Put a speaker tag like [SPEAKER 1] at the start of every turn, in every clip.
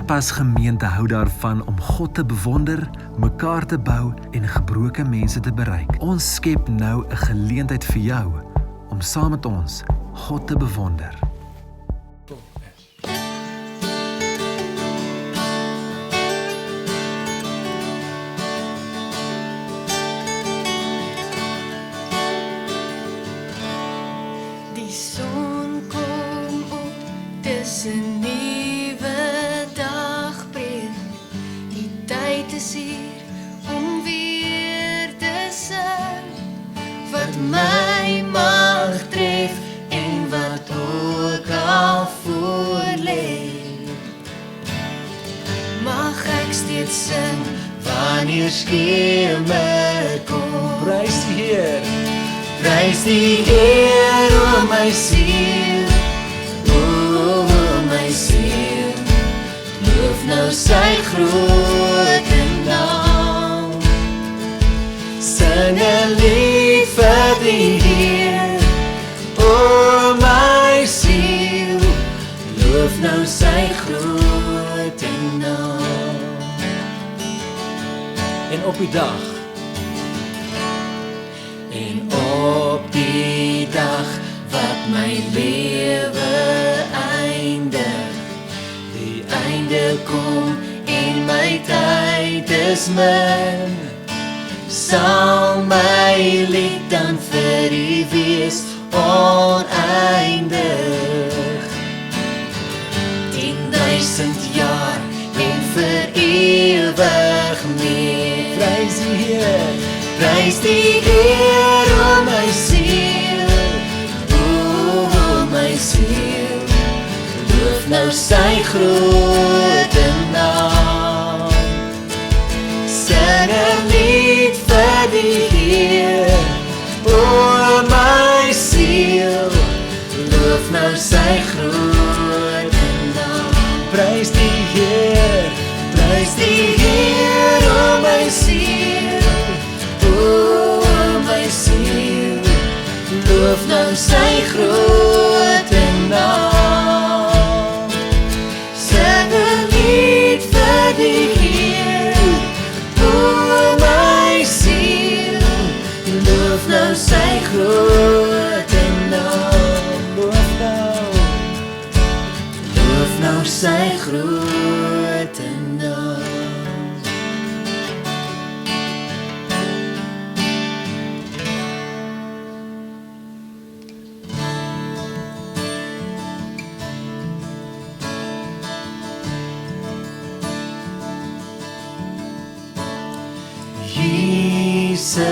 [SPEAKER 1] Kompas gemeente hou daarvan om God te bewonder, mekaar te bou en gebroke mense te bereik. Ons skep nou 'n geleentheid vir jou om saam met ons God te bewonder.
[SPEAKER 2] Die son kom op, dis 'n nuwe dag breek. Die tyd is hier om weer te sing wat my mag tref en wat ook al voor lê. Mag ek steeds sing wanneer skemer kom.
[SPEAKER 3] Prys die Heer.
[SPEAKER 2] Prys die Heer, o my siel, o my siel, loof nou sy grote naam. Sing 'n lied vir die Heer, o my siel, loof nou sy grote naam.
[SPEAKER 3] En op die dag,
[SPEAKER 2] En op die dag wat my lewe eindig, die einde kom en my tyd is min, sal my lied dan vir U wees oneindig. 10.000 jaar en vir ewig meer.
[SPEAKER 3] prys die Heer.
[SPEAKER 2] Prys die Heer, o my siel, o my siel, loof nou sy grote naam. Sing 'n lied vir die Heer, o my siel, loof nou sy grote naam.
[SPEAKER 3] Prys die Heer.
[SPEAKER 2] Prys die Heer, o my siel, o my siel, loof nou sy grote naam. Sing 'n lied vir die Heer, o my siel, loof nou sy grote naam. Loof nou sy grote naam.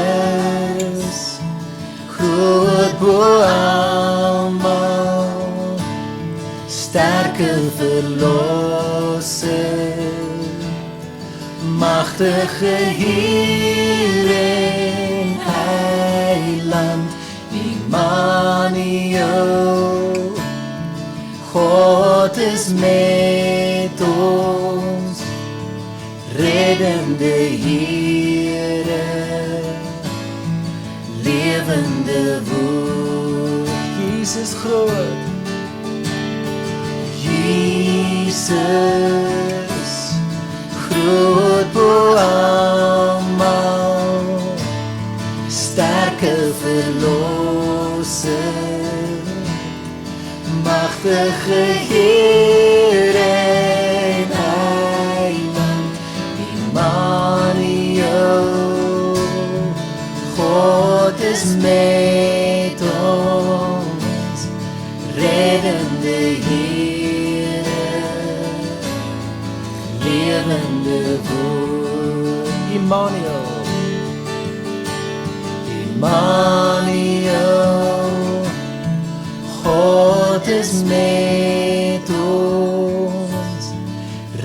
[SPEAKER 2] Jesus, groot bo almal, sterke verlosser, magtige Heer en Heiland, Immanuel. God is met ons, reddende Heere, lewende woord.
[SPEAKER 3] Jesus groot.
[SPEAKER 2] Jesus, groot bo almal, sterke verlosser, magtige Heer en Heiland, Immanuel. God is met ons, reddende Heere, lewende woord.
[SPEAKER 3] Immanuel.
[SPEAKER 2] Immanuel, God is met ons,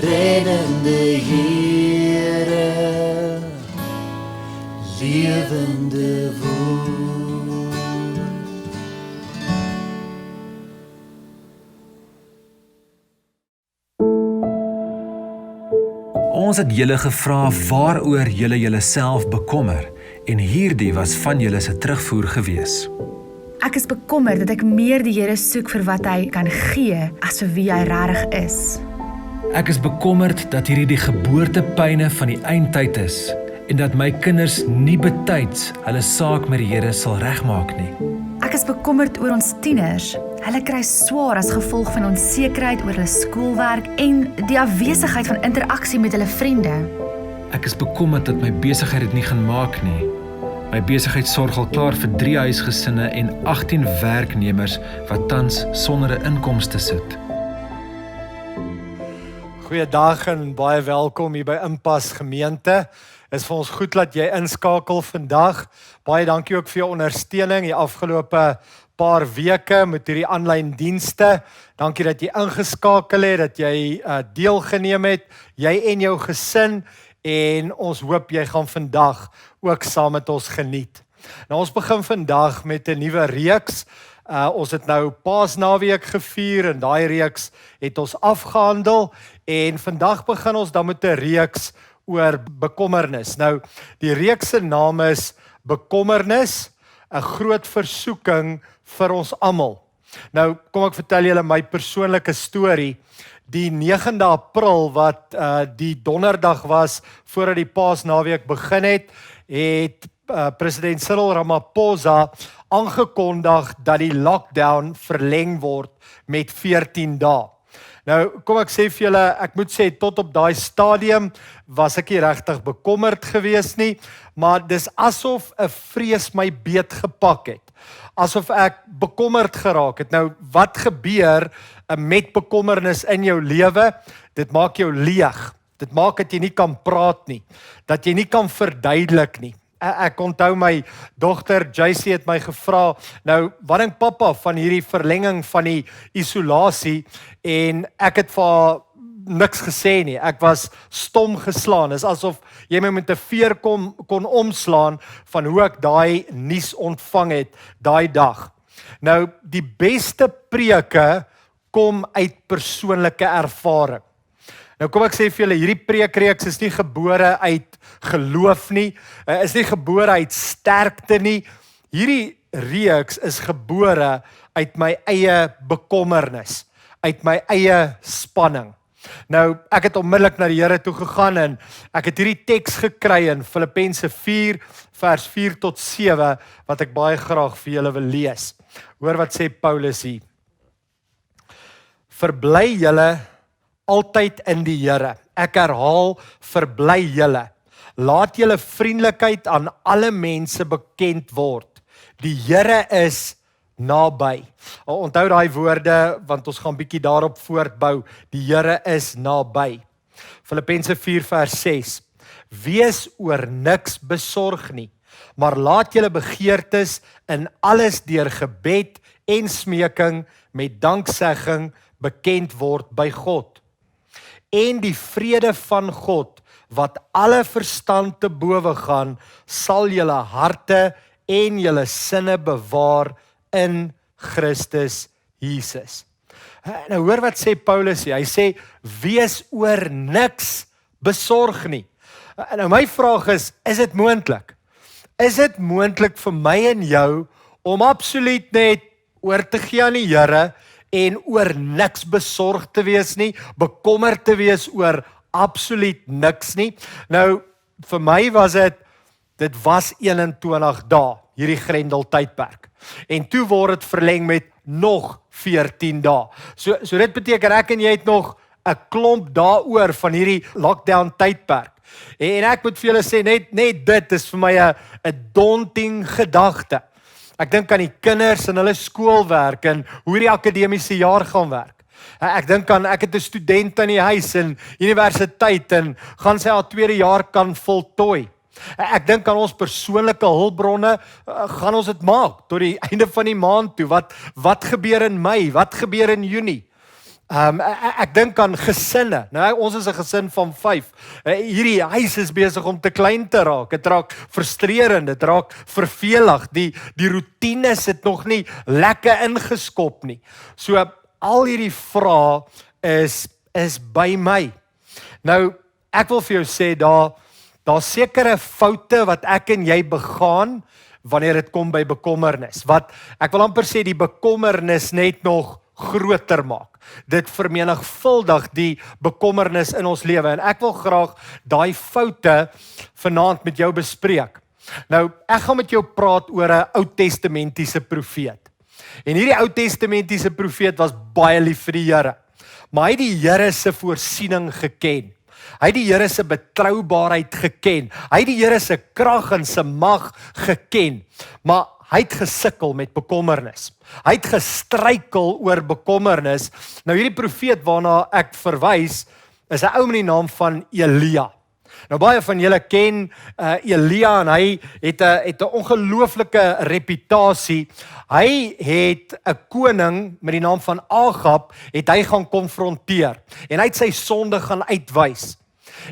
[SPEAKER 2] reddende Heere, lewende woord.
[SPEAKER 1] Ons het julle gevra waaroor julle julleself bekommer en hierdie was van julle se terugvoer gewees.
[SPEAKER 4] Ek is bekommerd dat ek meer die Here soek vir wat hy kan gee as vir wie hy regtig is.
[SPEAKER 1] Ek is bekommerd dat hierdie die geboortepyne van die eindtyd is en dat my kinders nie betyds hulle saak met die Here sal regmaak nie.
[SPEAKER 4] Ek is bekommerd oor ons tieners. Hulle kry swaar as gevolg van onsekerheid oor hulle skoolwerk en die afwesigheid van interaksie met hulle vriende.
[SPEAKER 1] Ek is bekommerd dat my besigheid dit nie gaan maak nie. My besigheid sorg al klaar vir 3 huisgesinne en 18 werknemers wat tans sonder 'n inkomste sit.
[SPEAKER 3] Goeiedag en baie welkom hier by Inpas Gemeente. Is vir ons goed dat jy inskakel vandag. Baie dankie ook vir jou ondersteuning die afgelope paar weke met hierdie aanlyn dienste. Dankie dat jy ingeskakel het, dat jy deelgeneem het, jy en jou gesin, en ons hoop jy gaan vandag ook saam met ons geniet. Nou ons begin vandag met 'n nuwe reeks. Ons het nou Paasnaweek gevier en daai reeks het ons afgehandel en vandag begin ons dan met 'n reeks oor bekommernis. Nou, die reeks se naam is Bekommernis, 'n groot versoeking vir ons almal. Nou, kom ek vertel julle my persoonlike storie. Die 9de April wat die donderdag was voordat die Paasnaweek begin het president Cyril Ramaphosa aangekondig dat die lockdown verleng word met 14 dae. Nou, kom ek sê vir julle, ek moet sê tot op daai stadium was ek nie regtig bekommerd gewees nie, maar dis asof 'n vrees my beet gepak het. Asof ek bekommerd geraak het. Nou, wat gebeur met bekommernis in jou lewe? Dit maak jou leeg. Dit maak dat jy nie kan praat nie, dat jy nie kan verduidelik nie. Ek onthou my dogter JC het my gevra, nou wat dink pappa van hierdie verlenging van die isolasie, en ek het vir haar niks gesê nie. Ek was stom geslaan. Dit is asof jy my met 'n veer kon omslaan van hoe ek daai nuus ontvang het daai dag. Nou, die beste preke kom uit persoonlike ervaring. Nou kom ek sê vir julle, hierdie preekreeks is nie gebore uit geloof nie, is nie gebore uit sterkte nie. Hierdie reeks is gebore uit my eie bekommernis, uit my eie spanning. Nou, ek het onmiddellik na die Here toe gegaan en ek het hierdie teks gekry in Filippense 4 vers 4 tot 7 wat ek baie graag vir julle wil lees. Hoor wat sê Paulus hier. Verbly julle altyd in die Here. Ek herhaal, verbly julle. Laat julle vriendelikheid aan alle mense bekend word. Die Here is naby. Onthou daai woorde, want ons gaan bietjie daarop voortbou. Die Here is naby. Filippense 4 vers 6. Wees oor niks besorg nie, maar laat julle begeertes in alles deur gebed en smeking met danksegging bekend word by God. En die vrede van God, wat alle verstand te bowe gaan, sal julle harte en julle sinne bewaar in Christus Jesus. Nou hoor wat sê Paulus hier. Hy sê, wees oor niks besorg nie. Nou my vraag is dit moontlik? Is dit moontlik vir my en jou om absoluut net oor te gee aan die Here en oor niks besorg te wees nie, bekommerd te wees oor absoluut niks nie? Nou, vir my was dit was 21 dae, hierdie Grendel tydperk. En toe word dit verleng met nog 14 dae. So dit beteken ek en jy het nog 'n klomp daaroor van hierdie lockdown tydperk. En ek moet vir julle sê, net dit is vir my 'n daunting gedagte. Ek dink aan die kinders en hulle skoolwerk en hoe die akademiese jaar gaan werk. Ek dink aan, ek het 'n student in die huis in universiteit en gaan sy haar 2de jaar kan voltooi. Ek dink aan ons persoonlike hulpbronne, gaan ons dit maak tot die einde van die maand toe. Wat gebeur in Mei? Wat gebeur in Junie? Ek dink aan gesinne. Nou, ons is 'n gesin van 5. Hierdie huis is besig om te klein te raak. Dit raak frustrerend, dit raak vervelig. Die roetines het nog nie lekker ingeskop nie. So al hierdie vrae is by my. Nou, ek wil vir jou sê daar's sekere foute wat ek en jy begaan wanneer dit kom by bekommernis. Wat ek wil amper sê die bekommernis net nog groter maak. Dit vermenigvuldig die bekommernis in ons lewe en ek wil graag daai foute vanaand met jou bespreek. Nou, ek gaan met jou praat oor 'n Ou Testamentiese profeet. En hierdie Ou Testamentiese profeet was baie lief vir die Here. Maar hy het die Here se voorsiening geken. Hy het die Here se betroubaarheid geken. Hy het die Here se krag en se mag geken. Maar hy het gesukkel met bekommernis. Hy het gestruikel oor bekommernis. Nou hierdie profeet waarna ek verwys, is 'n ou met die naam van Elia. Nou baie van julle ken Elia en hy het 'n ongelooflike reputasie. Hy het 'n koning met die naam van Agab het hy gaan konfronteer en hy het sy sonde gaan uitwys.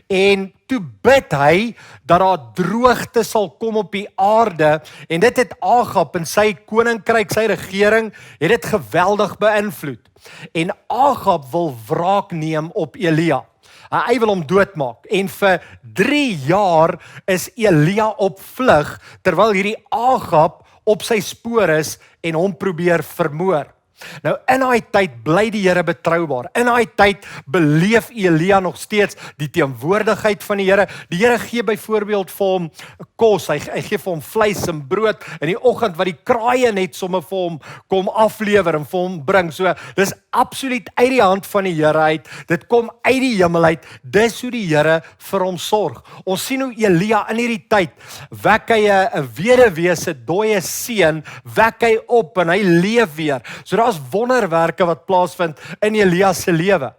[SPEAKER 3] En toe bid hy dat daar droogte sal kom op die aarde en dit het Agab en sy koninkryk, sy regering, het dit geweldig beïnvloed. En Agab wil wraak neem op Elia. Hy wil hom doodmaak en vir 3 jaar is Elia op vlug terwyl hierdie Agab op sy spoor is en hom probeer vermoor. Nou in daai tyd bly die Here betroubaar. In daai tyd beleef Elia nog steeds die teenwoordigheid van die Here. Die Here gee byvoorbeeld vir hom kos. Hy gee vir hom vleis en brood in die oggend wat die kraaie net sommer vir hom kom aflewer en vir hom bring. So dis absoluut uit die hand van die Here uit. Dit kom uit die hemel uit. Dis hoe die Here vir hom sorg. Ons sien hoe Elia in hierdie tyd wek hy 'n weduwee se dooie seun, wek hy op en hy leef weer. So daar's wonderwerke wat plaasvind in Elia se lewe.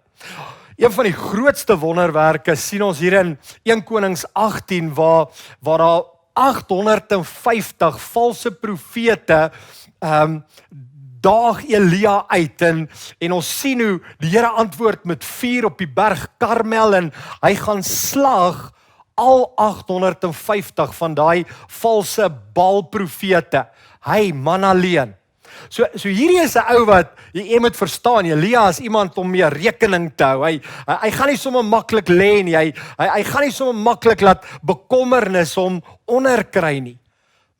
[SPEAKER 3] Een van die grootste wonderwerke sien ons hier in 1 Konings 18 waar daar 850 valse profete daag Elia uit en ons sien hoe die Here antwoord met vuur op die berg Karmel en hy gaan slag al 850 van daai valse Baal-profete. Hy man alleen. So hierdie is 'n ou wat jy moet verstaan, Elia is iemand om mee rekening te hou. Hy gaan nie sommer maklik lê nie. Hy gaan nie sommer maklik laat bekommernis hom onderkry nie.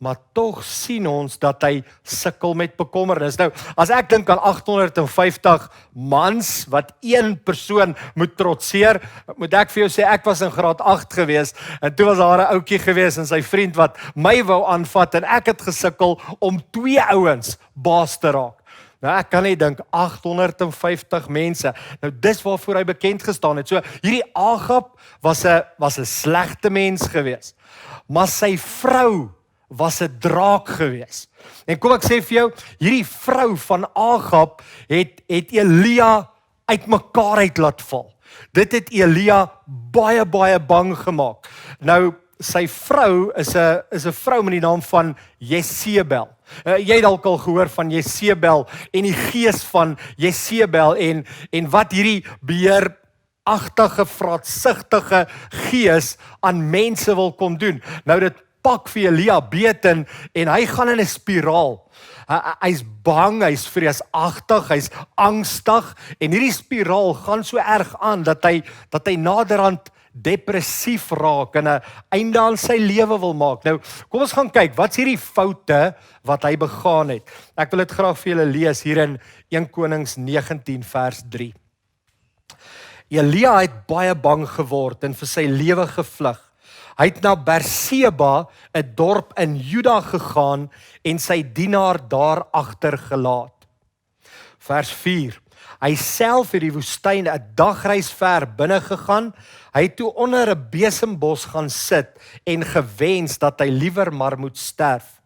[SPEAKER 3] Maar tog sien ons dat hy sukkel met bekommernis. Nou, as ek dink aan 850 mans wat een persoon moet trotseer, moet ek vir jou sê ek was in graad 8 gewees en toe was daar 'n ouetjie gewees en sy vriend wat my wou aanvat en ek het gesukkel om 2 ouens baas te raak. Nou ek kan nie dink 850 mense. Nou dis waarvoor hy bekend gestaan het. So hierdie Agab was 'n slegte mens gewees. Maar sy vrou was 'n draak gewees. En kom ek sê vir jou, hierdie vrou van Agab het Elia uitmekaar uit laat val. Dit het Elia baie bang gemaak. Nou sy vrou is 'n vrou met die naam van Jezebel. Jy het dalk al gehoor van Jezebel en die gees van Jezebel en wat hierdie beheeragtige, vraatsugtige gees aan mense wil kom doen. Nou dit pak vir Elia beet en hy gaan in 'n spiraal. Hy's bang, hy's vreesagtig, hy's angstig en hierdie spiraal gaan so erg aan dat hy naderhand depressief raak en 'n einde aan sy lewe wil maak. Nou, kom ons gaan kyk, wat's hierdie foute wat hy begaan het? Ek wil dit graag vir julle lees hier in 1 Konings 19 vers 3. Elia het baie bang geword en vir sy lewe gevlug. Hy het na Berseba, 'n dorp in Juda gegaan en sy dienaar daar agtergelaat. Vers 4. Hy self het die woestyn 'n dagreis ver binne gegaan. Hy het toe onder 'n besembos gaan sit en gewens dat hy liewer maar moet sterf.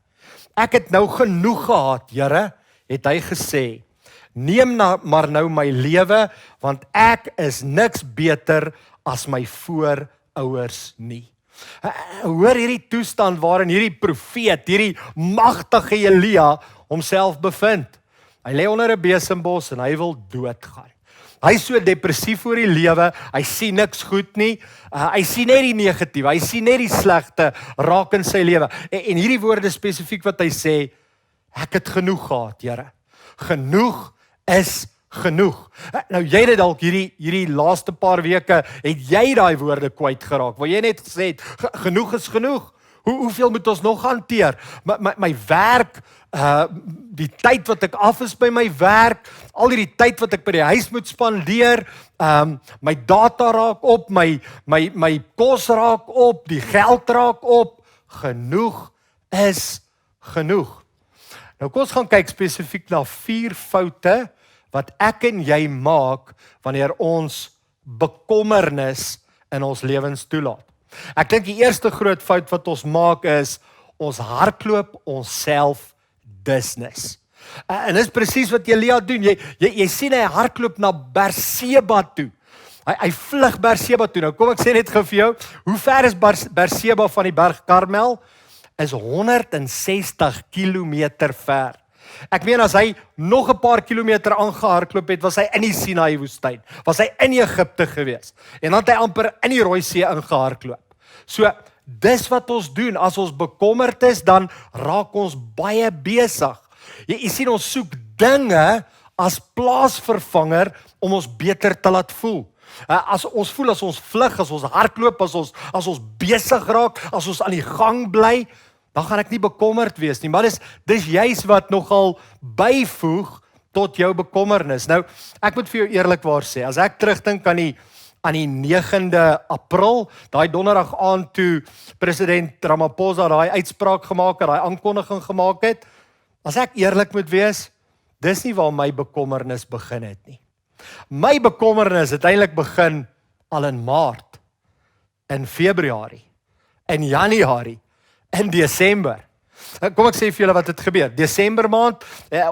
[SPEAKER 3] Ek het nou genoeg gehad, Here, het hy gesê. Neem maar nou my lewe, want ek is niks beter as my voorouers nie. Hoor hierdie toestand waarin hierdie profeet, hierdie magtige Elia homself bevind. Hy lê onder 'n besembos en hy wil doodgaan. Hy is so depressief oor die lewe, hy sien niks goed nie, hy sien net die negatiewe, hy sien net die slegte raak in sy lewe. En hierdie woorde spesifiek wat hy sê, ek het genoeg gehad, Here. Genoeg is genoeg. Nou jy het dalk hierdie laaste paar weke, het jy daai woorde kwyt geraak, waar jy net gesê het, genoeg is genoeg. Hoeveel moet ons nog hanteer? My werk, die tyd wat ek af is by my werk, al die tyd wat ek by die huis moet spandeer, my data raak op, my kos raak op, die geld raak op. Genoeg is genoeg. Nou kom ons gaan kyk spesifiek na 4 foute wat ek en jy maak wanneer ons bekommernis in ons lewens toelaat. Ek dink die eerste groot fout wat ons maak is, ons hardloop onsself business. En dis presies wat Elia doen. Jy sien hy hardloop na Berseba toe. Hy vlug Berseba toe. Nou kom ek sê net gou vir jou, hoe ver is Berseba van die berg Karmel? Is 160 kilometer ver. Ek meen as hy nog 'n paar kilometer aangehardloop het, was hy in die Sinaï woestyn. Was hy in Egipte gewees. En dan het hy amper in die Rooi See ingehardloop. So, dis wat ons doen. As ons bekommerd is, dan raak ons baie besig. Jy sien, ons soek dinge as plaasvervanger om ons beter te laat voel. As ons voel, as ons vlug, as ons hardloop, as ons besig raak, as ons aan die gang bly, dan gaan ek nie bekommerd wees nie. Maar dis juis wat nogal byvoeg tot jou bekommernis. Nou, ek moet vir jou eerlikwaar sê, as ek terugdink aan die 9de April, daai donderdag aand toe president Ramaphosa daai uitspraak gemaak het, daai aankondiging gemaak het, as ek eerlik moet wees, dis nie waar my bekommernis begin het nie. My bekommernis het eintlik begin al in Maart, in Februarie, in Januarie, in Desember. Kom ek sê vir julle wat het gebeur. Desember maand,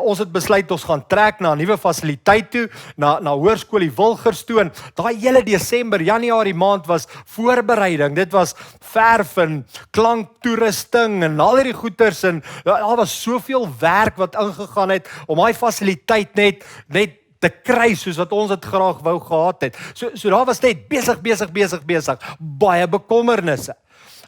[SPEAKER 3] ons het besluit ons gaan trek na 'n nuwe fasiliteit toe, na Hoërskool die Wilgers toe. En daai hele Desember, Januarie maand was voorbereiding. Dit was verf en klanktoerusting en al hierdie goeders en daar was soveel werk wat ingegaan het om daai fasiliteit net te kry soos wat ons dit graag wou gehad het. So daar was net besig, baie bekommernisse.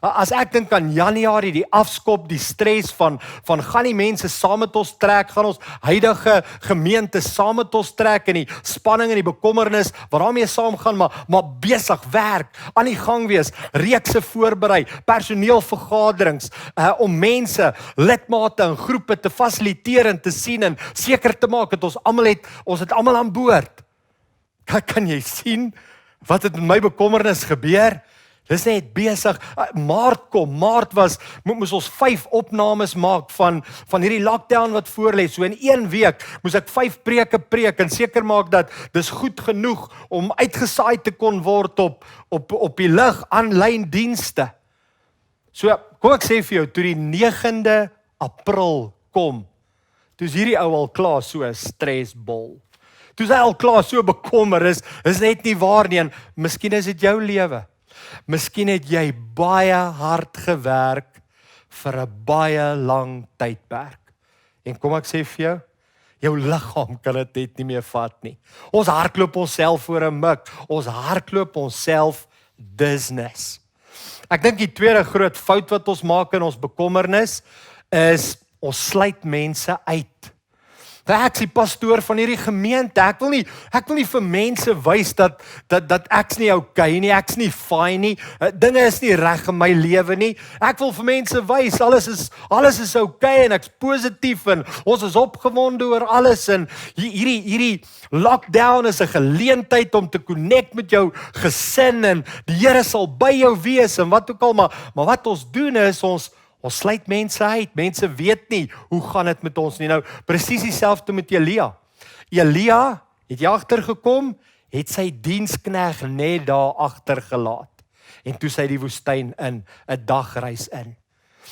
[SPEAKER 3] As ek dink aan Januarie, die afskop, die stres van gaan die mense saam met ons trek, gaan ons huidige gemeente saam met ons trek en die spanning en die bekommernis wat daarmee saamgaan, maar besig werk, aan die gang wees, reekse voorberei, personeelvergaderings, om mense, lidmate en groepe te fasiliteer en te sien en seker te maak dat ons het almal aan boord. Kan jy sien wat het met my bekommernis gebeur? Dis net besig. Maart moes ons 5 opnames maak van hierdie lockdown wat voorlê. So in 1 week moes ek 5 preke preek en seker maak dat dis goed genoeg om uitgesaai te kon word op die lig, aanlyn dienste. So, kom ek sê vir jou, toe die 9de April kom, toe is hierdie ou al klaar so 'n stresbol. Toe is hy al klaar so bekommer, is net nie waar nie, en miskien is dit jou lewe. Miskien het jy baie hard gewerk vir 'n baie lang tydperk. En kom ek sê vir jou liggaam kan dit net nie meer vat nie. Ons hardloop onsself voor 'n mik. Ons hardloop onsself business. Ek dink die tweede groot fout wat ons maak in ons bekommernis is ons sluit mense uit. Ek is die pastoor van hierdie gemeente. Ek wil nie vir mense wys dat ek's nie okay nie, ek's nie fine nie. Dinge is nie reg in my lewe nie. Ek wil vir mense wys alles is okay en ek's positief en ons is opgewonde oor alles en hierdie lockdown is 'n geleentheid om te connect met jou gesin en die Here sal by jou wees en wat ook al, maar wat ons doen is ons sluit mense uit. Mense weet nie hoe gaan dit met ons nie. Nou, presies dieselfde met Elia. Elia het jy agtergekom, het sy dienskneg net daar agtergelaat. En toe sy die woestyn in, 'n dagreis in.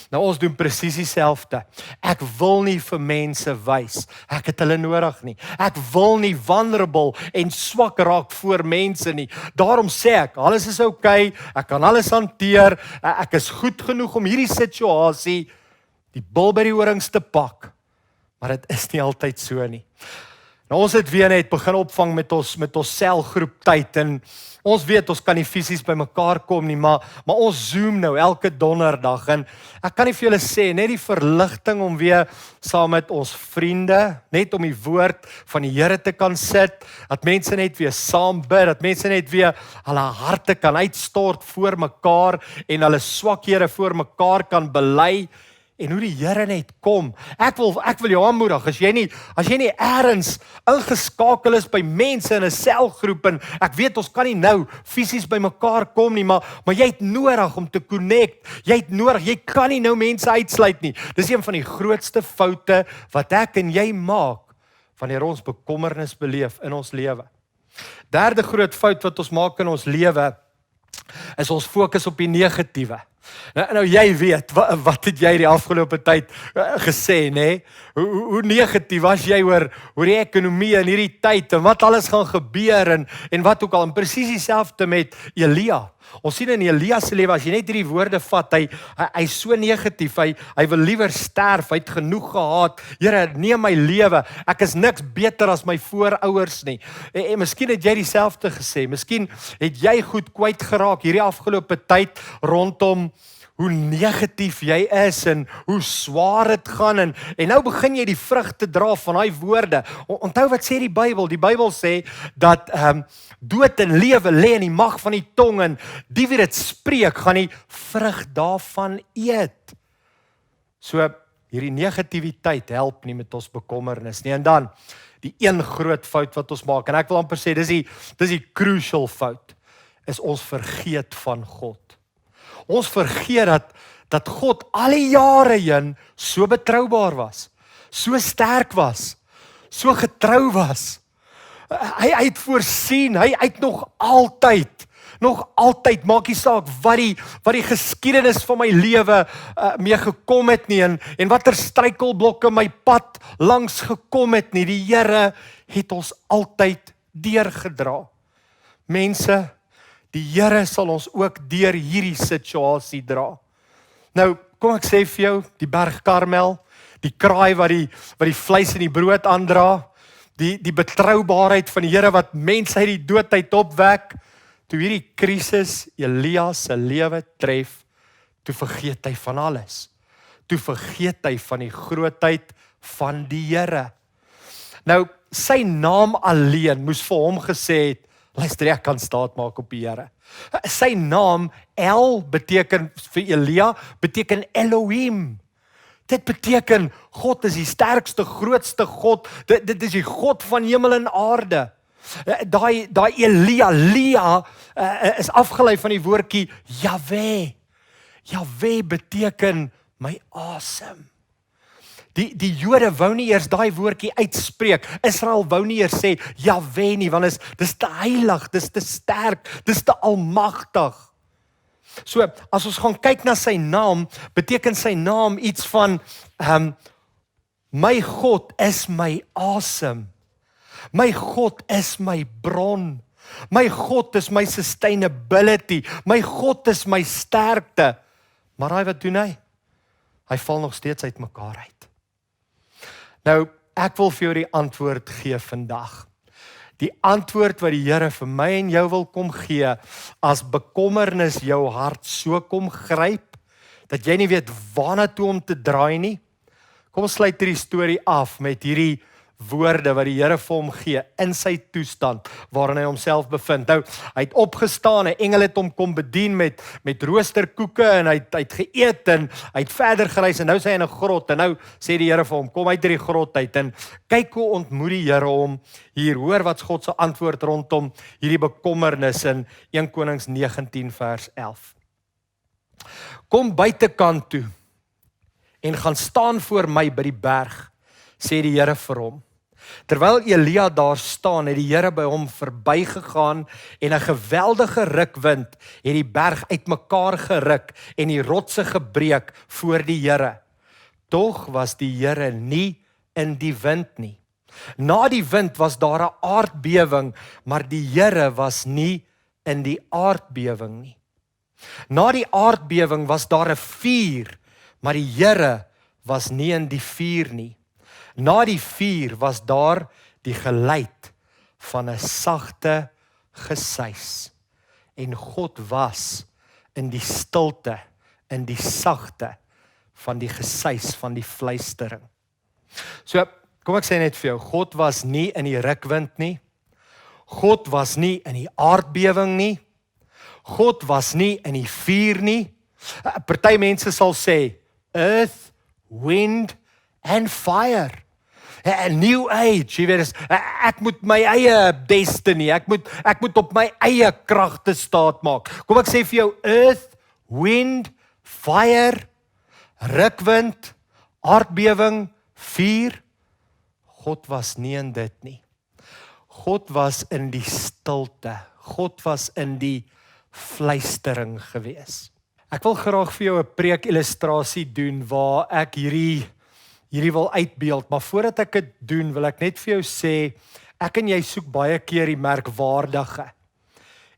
[SPEAKER 3] Nou ons doen presies dieselfde. Ek wil nie vir mense wys ek het hulle nodig nie. Ek wil nie vulnerable en swak raak voor mense nie. Daarom sê ek, alles is okay, ek kan alles hanteer, ek is goed genoeg om hierdie situasie die bil by die horings te pak. Maar dit is nie altyd so nie. Nou ons het weer net begin opvang met ons selgroep tyd en ons weet ons kan nie fisies by mekaar kom nie, maar ons Zoom nou elke donderdag en ek kan nie vir julle sê, net die verligting om weer saam met ons vriende, net om die woord van die Here te kan sit, dat mense net weer saam bid, dat mense net weer hulle harte kan uitstort voor mekaar en hulle swakhede voor mekaar kan bely, en hoe die Here net kom. Ek wil jou aanmoedig, as jy nie ergens ingeskakel is by mense in 'n selgroep en ek weet ons kan nie nou fisies by mekaar kom nie, maar jy het nodig om te connect. Jy kan nie nou mense uitsluit nie. Dis een van die grootste foute wat ek en jy maak wanneer ons bekommernis beleef in ons lewe. Derde groot fout wat ons maak in ons lewe is ons fokus op die negatiewe. Nou jy weet, wat het jy die afgelope tyd gesê, nê? Hoe negatief was jy oor die ekonomie in hierdie tyd en wat alles gaan gebeur en wat ook al, en presies dieselfde met Elia. Ons sien in Elia se lewe, as jy net hierdie woorde vat, hy is so negatief, hy wil liewer sterf, hy het genoeg gehad. Here, neem my lewe, ek is niks beter as my voorouers nie. En miskien het jy dieselfde gesê, miskien het jy goed kwyt geraak hierdie afgelope tyd rondom hoe negatief jy is en hoe swaar dit gaan en nou begin jy die vrug te dra van daai woorde. Onthou wat sê die Bybel? Die Bybel sê dat dood en lewe lê in die mag van die tong en die wie dit spreek gaan die vrug daarvan eet. So hierdie negativiteit help nie met ons bekommernis nie. En dan die een groot fout wat ons maak en ek wil amper sê dis die crucial fout is ons vergeet van God. Ons vergeet dat God al die jare heen so betroubaar was, so sterk was, so getrou was. Hy het voorsien, hy het nog altyd, maak nie saak wat die geskiedenis van my lewe mee gekom het nie en watter struikelblokke my pad langs gekom het nie. Die Here het ons altyd deurgedra. Mense, die Here sal ons ook deur hierdie situasie dra. Nou, kom ek sê vir jou, die berg Karmel, die kraai wat die vleis en die brood aandra, die betroubaarheid van die Here wat mense uit die doodheid opwek, toe hierdie krisis Elia se lewe tref, toe vergeet hy van alles. Toe vergeet hy van die grootheid van die Here. Nou, sy naam alleen moes vir hom gesê het, luister, ek kan staat maak op die Here. Sy naam El beteken vir Elia, beteken Elohim. Dit beteken God is die sterkste, grootste God. Dit is die God van hemel en aarde. Daai Elia is afgelei van die woordjie Jahwe. Jahwe beteken my asem. Die Jode wou nie eers daai woordjie uitspreek. Israel wou nie eers sê Jahwe nie, want dis te heilig, dis te sterk, dis te almagtig. So, as ons gaan kyk na sy naam, beteken sy naam iets van my God is my asem. My God is my bron. My God is my sustainability. My God is my sterkte. Maar raai wat doen hy? Hy val nog steeds uit mekaar uit. Nou, ek wil vir jou die antwoord gee vandag. Die antwoord wat die Here vir my en jou wil kom gee, as bekommernis jou hart so kom gryp, dat jy nie weet waarna toe om te draai nie. Kom ons sluit hierdie storie af met hierdie woorde wat die Here vir hom gee in sy toestand waarin hy homself bevind. Nou, hy het opgestaan, 'n engel het hom kom bedien met roosterkoeke en hy het geëet en hy het verder gereis en nou is hy in 'n grot en nou sê die Here vir hom, kom uit hierdie grot uit en kyk hoe ontmoet die Here hom hier. Hoor wat God se antwoord rondom hierdie bekommernis in 1 Konings 19 vers 11. Kom buitekant toe en gaan staan voor my by die berg, sê die Here vir hom. Terwyl Elia daar staan, het die Here by hom verbygegaan en 'n geweldige rukwind het die berg uitmekaar geruk en die rotse gebreek voor die Here. Tog was die Here nie in die wind nie. Na die wind was daar 'n aardbewing, maar die Here was nie in die aardbewing nie. Na die aardbewing was daar 'n vuur, maar die Here was nie in die vuur nie. Na die vuur was daar die geluid van 'n sagte gesuis. En God was in die stilte, in die sagte van die gesuis, van die fluistering. So, kom ek sê net vir jou, God was nie in die rukwind nie. God was nie in die aardbewing nie. God was nie in die vuur nie. Party mense sal sê, earth, wind and fire. A new age, jy weet, ek moet my eie destiny, ek moet op my eie kragte staat maak. Kom ek sê vir jou, earth, wind, fire, rukwind, aardbewing, vuur. God was nie in dit nie. God was in die stilte. God was in die fluistering gewees. Ek wil graag vir jou 'n preek illustrasie doen waar ek hierdie wil uitbeeld, maar voordat ek dit doen, wil ek net vir jou sê, ek en jy soek baie keer die merkwaardige.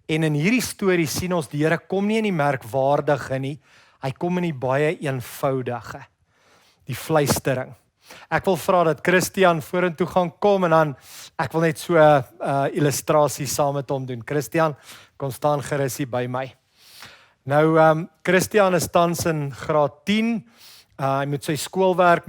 [SPEAKER 3] En in hierdie storie sien ons die Here kom nie in die merkwaardige nie, hy kom in die baie eenvoudige, die fluistering. Ek wil vra dat Christian vorentoe gaan kom en dan ek wil net so 'n illustrasie saam met hom doen. Christian, kom staan gerus hier by my. Nou Christian is tans in graad 10. Hy moet sy skoolwerk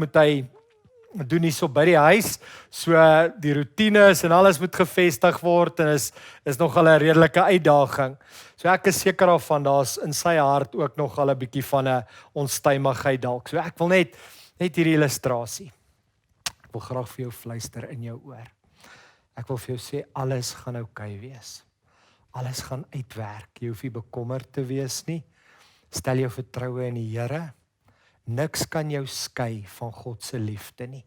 [SPEAKER 3] doen hierso by die huis. So die roetines en alles moet gevestig word en is nogal 'n redelike uitdaging. So ek is seker daarvan daar's in sy hart ook nogal 'n bietjie van 'n onstuimigheid dalk. So ek wil net hierdie illustrasie. Ek wil graag vir jou fluister in jou oor. Ek wil vir jou sê alles gaan oukei wees. Alles gaan uitwerk. Jy hoef nie bekommerd te wees nie. Stel jou vertroue in die Here. Niks kan jou skei van God se liefde nie.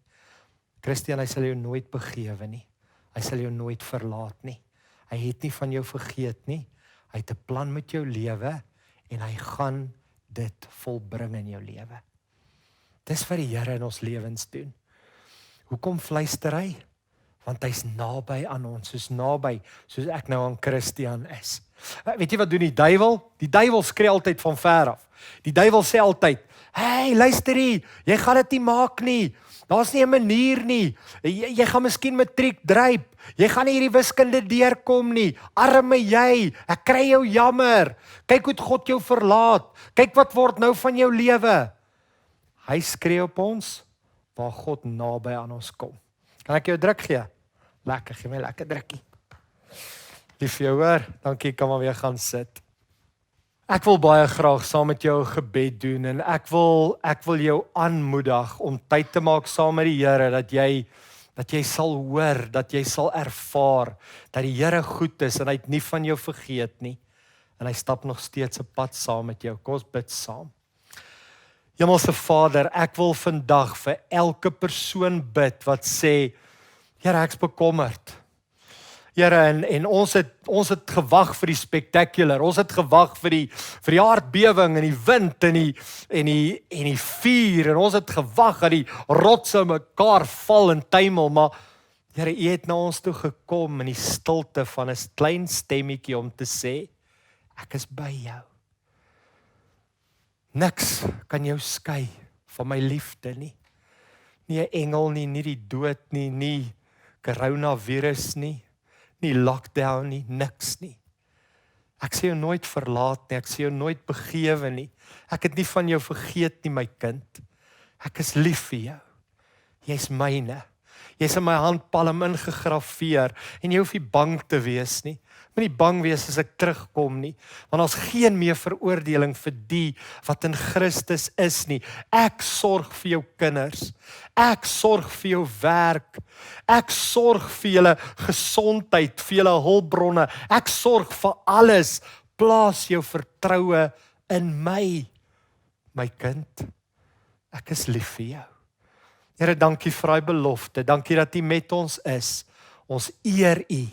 [SPEAKER 3] Christian, hy sal jou nooit begewe nie. Hy sal jou nooit verlaat nie. Hy het nie van jou vergeet nie. Hy het 'n plan met jou lewe en hy gaan dit volbring in jou lewe. Dis wat die Here in ons lewens doen. Hoekom fluister hy? Want hy's naby aan ons, soos naby, soos ek nou aan Christian is. Weet jy wat doen die duiwel? Die duiwel skree altyd van ver af. Die duiwel sê altyd, hey, luister hier, jy gaan dit nie maak nie. Daar's nie 'n manier nie. Jy gaan miskien matriek dryp. Jy gaan nie hierdie wiskunde deurkom nie. Arme jy, ek kry jou jammer. Kyk hoe God jou verlaat. Kyk wat word nou van jou lewe. Hy skree op ons waar God naby aan ons kom. Kan ek jou druk gee? Lekker, gee my lekker drukkie. Lief vir jou hoor, dankie, kan maar weer gaan sit. Ek wil baie graag saam met jou 'n gebed doen en ek wil jou aanmoedig om tyd te maak saam met die Here dat jy sal hoor, dat jy sal ervaar dat die Here goed is en hy het nie van jou vergeet nie en hy stap nog steeds 'n pad saam met jou. Kom ons bid saam. Hemelse Vader, ek wil vandag vir elke persoon bid wat sê, Here, ek's bekommerd. Here, en ons het gewag vir die spectacular. Ons het gewag vir die aardbewing en die wind en die vuur en ons het gewag dat die rotse mekaar val en tuimel, maar Here, U het na ons toe gekom in die stilte van 'n klein stemmetjie om te sê, ek is by jou. Niks kan jou skei van my liefde nie. Nie 'n engel nie, nie die dood nie, nie coronavirus nie. Nie lockdown nie, niks nie. Ek sê jou nooit verlaat nie, ek sê jou nooit begewe nie. Ek het nie van jou vergeet nie, my kind. Ek is lief vir jou. Jy's myne. Jy's in my handpalm ingegraveer en jy hoef nie bang te wees nie. Moenie bang wees as ek terugkom nie, want ons geen meer veroordeling vir die wat in Christus is nie. Ek sorg vir jou kinders. Ek sorg vir jou werk. Ek sorg vir julle gesondheid, vir julle hulpbronne. Ek sorg vir alles. Plaas jou vertroue in my kind. Ek is lief vir jou. Here, dankie vir daai belofte. Dankie dat U met ons is. Ons eer U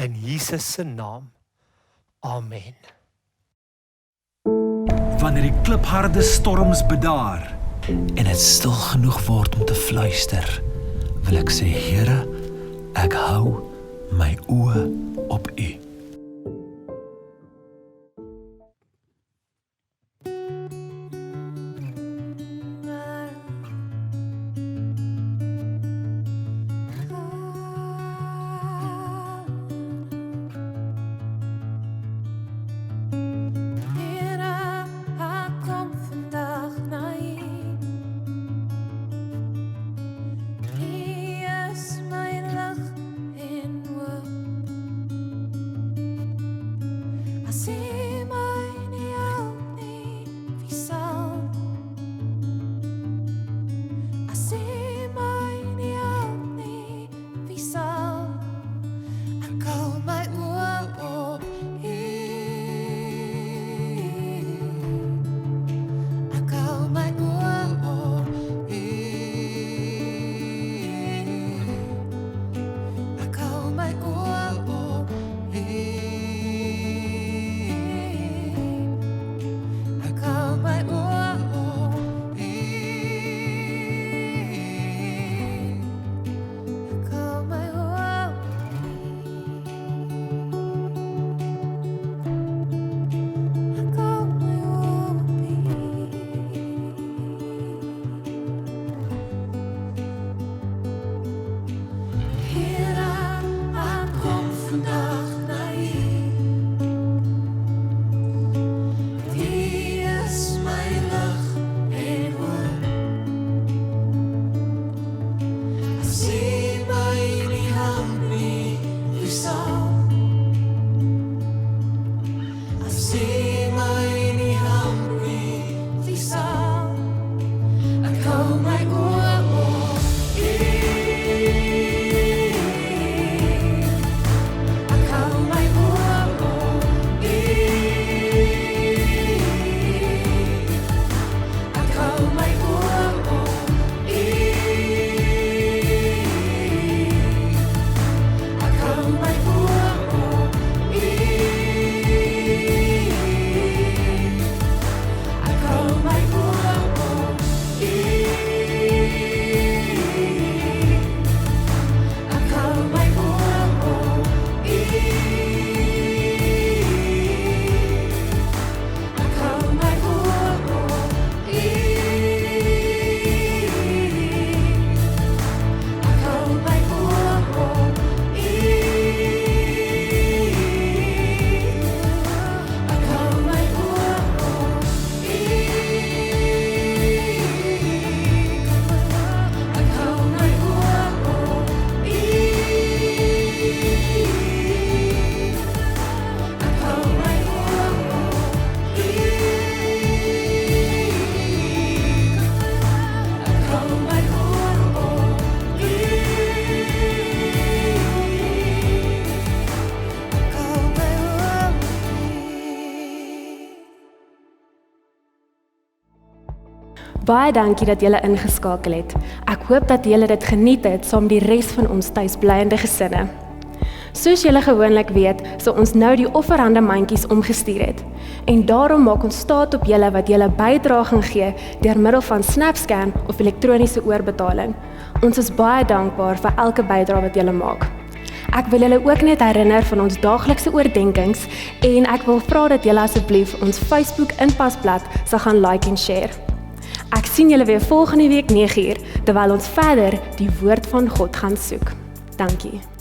[SPEAKER 3] in Jesus se naam. Amen.
[SPEAKER 1] Wanneer die klipharde storms bedaar en dit stil genoeg word om te fluister, wil ek sê, Here, ek hou my oë op U.
[SPEAKER 5] As U my nie help nie, wie sal? Ek hou my oë op U. Ek hou my oë op U. Ek hou my oë op U. Ek hou my oë op U. Ek hou my oë op Ek hou my oë op Here, ek kom vandag na U. U is my lig en hoop. As U my nie help nie, wie sal? As U my nie help nie, wie sal? Ek hou my oë op U. Ek hou my oë op U. Ek hou my oë op U. Ek hou my oë op U. Ek hou my oë op U. Ek hou my oë op U. Ek hou my oë op U. Ek hou my oë op U. Ek hou my oë op U. Ek hou my oë op U. Ek hou my oë op U. Ek hou my oë op U. Ek hou my oë op U.
[SPEAKER 6] Baie dankie dat julle ingeskakel het. Ek hoop dat julle dit geniet het saam die res van ons tuisblyende gesinne. Soos julle gewoonlik weet, sal ons nou die offerande mandjies omgestuur het. En daarom maak ons staat op julle wat julle bydrae gaan gee deur middel van SnapScan of elektroniese oorbetaling. Ons is baie dankbaar vir elke bydrae wat julle maak. Ek wil julle ook net herinner van ons daaglikse oordeenkings en ek wil vra dat julle asseblief ons Facebook inpasblad sal gaan like en share. Ek sien julle weer volgende week 9uur terwyl ons verder die woord van God gaan soek. Dankie.